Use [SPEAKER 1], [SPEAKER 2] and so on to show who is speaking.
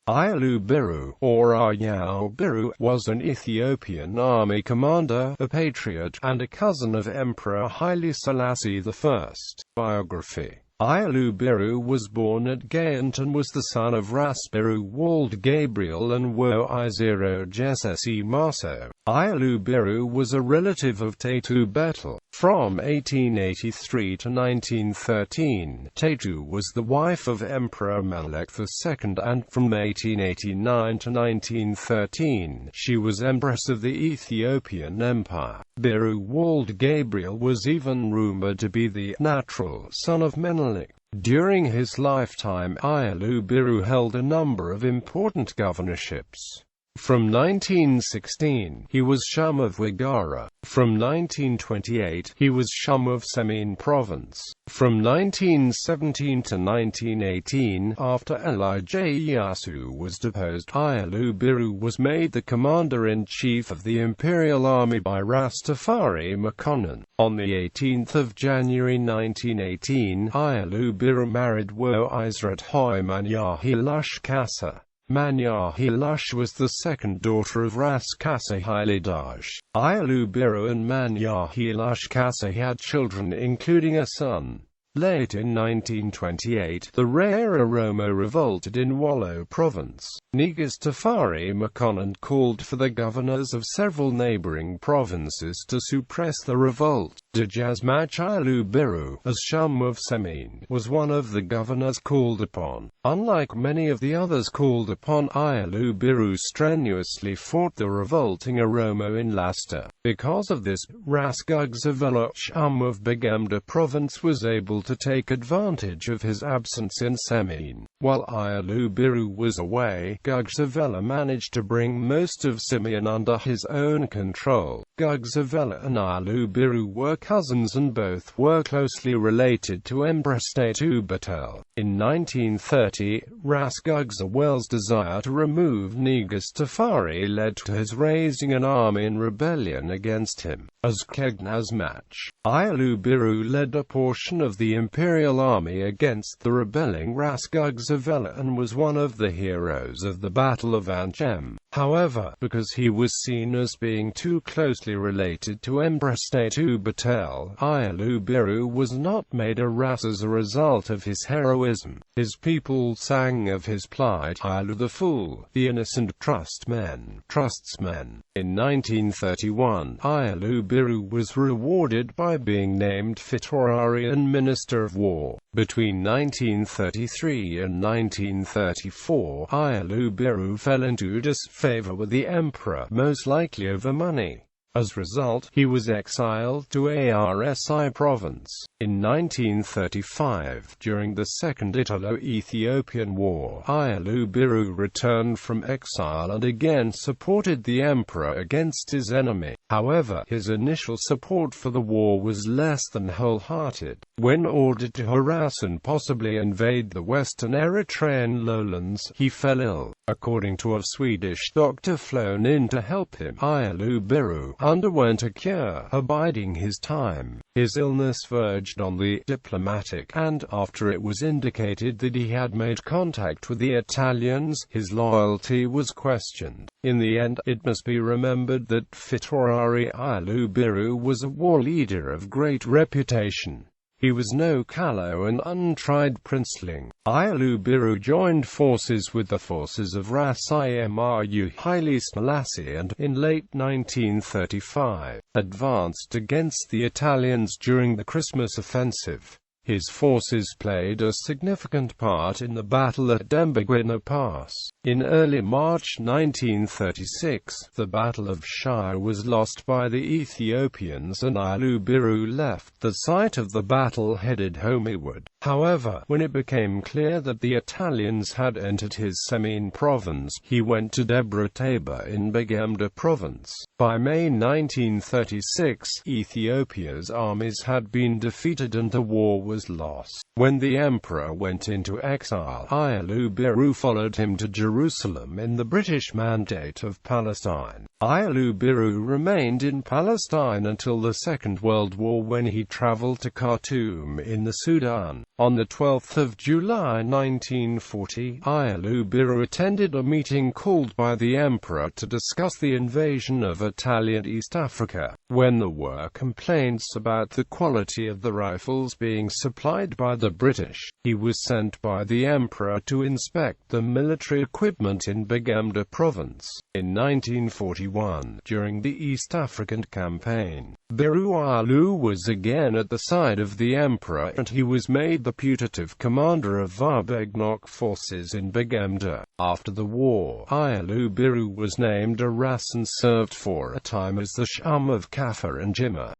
[SPEAKER 1] Ayalew Birru, or Ayalew Birru, was an Ethiopian army commander, a patriot, and a cousin of Emperor Haile Selassie I. Biography. Ayalew Birru was born at Gayant and was the son of Ras Birru Wald Gabriel and Wo Izero Jesesi Maso. Ayalew Birru was a relative of Tatu Betel. From 1883 to 1913, Tatu was the wife of Emperor Melek II, and from 1889 to 1913, she was Empress of the Ethiopian Empire. Birru Wald Gabriel was even rumored to be the natural son of Menelik. During his lifetime, Ayalew Birru held a number of important governorships. From 1916, he was Shum of Wigara. From 1928, he was Shum of Semien Province. From 1917 to 1918, after Elijah Iyasu was deposed, Ayalew Birru was made the commander-in-chief of the imperial army by Rastafari Makonnen. On the 18th of January 1918, Ayalew Birru married Wo Izret Hoi Manyahi Lush Kasa. Manyahi Lush was the second daughter of Ras Kasa Haile Daj. Ayalew Birru and Manyahi Lush Kasa had children, including a son. Late in 1928, the Rara Oromo revolted in Wollo Province. Negus Tafari Makonnen called for the governors of several neighboring provinces to suppress the revolt. Dejazmach Ayalew Birru, as Shum of Semien, was one of the governors called upon. Unlike many of the others called upon, Ayalew Birru strenuously fought the revolting Oromo in Lasta. Because of this, Ras Gugzavela, Shum of Begemda Province, was able to take advantage of his absence in Semien. While Ayalew Birru was away, Gugzavela managed to bring most of Semien under his own control. Gugzavela and Ayalew Birru were cousins and both were closely related to Emperor Tatu Betel. In 1930, Ras Gugzawela's desire to remove Negus Tafari led to his raising an army in rebellion against him. As Dejazmach, Ayalew Birru led a portion of the imperial army against the rebelling Ras Gugzawela and was one of the heroes of the Battle of Anchem. However, because he was seen as being too closely related to Emperor Tatu Betel, Ayalew Birru was not made a Ras as a result of his heroism. His people sang of his plight. Ayalew the fool, the innocent trusts men. In 1931, Ayalew Birru was rewarded by being named Fitorarian Minister of War. Between 1933 and 1934, Ayalew Birru fell into disfavor with the emperor, most likely over money. As a result, he was exiled to Arsi province. In 1935, during the Second Italo-Ethiopian War, Ayalew Birru returned from exile and again supported the emperor against his enemy. However, his initial support for the war was less than wholehearted. When ordered to harass and possibly invade the western Eritrean lowlands, he fell ill. According to a Swedish doctor flown in to help him, Ayalew Birru underwent a cure, abiding his time. His illness verged on the diplomatic, and, after it was indicated that he had made contact with the Italians, his loyalty was questioned. In the end, it must be remembered that Fitorari Ayalew Birru was a war leader of great reputation. He was no callow and untried princeling. Ayalew Birru joined forces with the forces of Ras Emperor Haile Selassie and, in late 1935, advanced against the Italians during the Christmas offensive. His forces played a significant part in the battle at Dembagwina Pass. In early March 1936, the Battle of Shire was lost by the Ethiopians and Ayalew Birru left the site of the battle headed homeward. However, when it became clear that the Italians had entered his Semien province, he went to Debre Tabor in Begemda province. By May 1936, Ethiopia's armies had been defeated and the war was was lost. When the emperor went into exile, Ayalew Birru followed him to Jerusalem in the British Mandate of Palestine. Ayalew Birru remained in Palestine until the Second World War, when he traveled to Khartoum in the Sudan. On the 12th of July 1940, Ayalew Birru attended a meeting called by the emperor to discuss the invasion of Italian East Africa. When there were complaints about the quality of the rifles being supplied by the British, he was sent by the emperor to inspect the military equipment in Begemder province. In 1941, during the East African campaign, Birru Ayalew was again at the side of the emperor, and he was made the putative commander of Varbegnok forces in Begemder. After the war, Ayalew Birru was named a Ras and served for a time as the Shum of Kaffa and Jimma.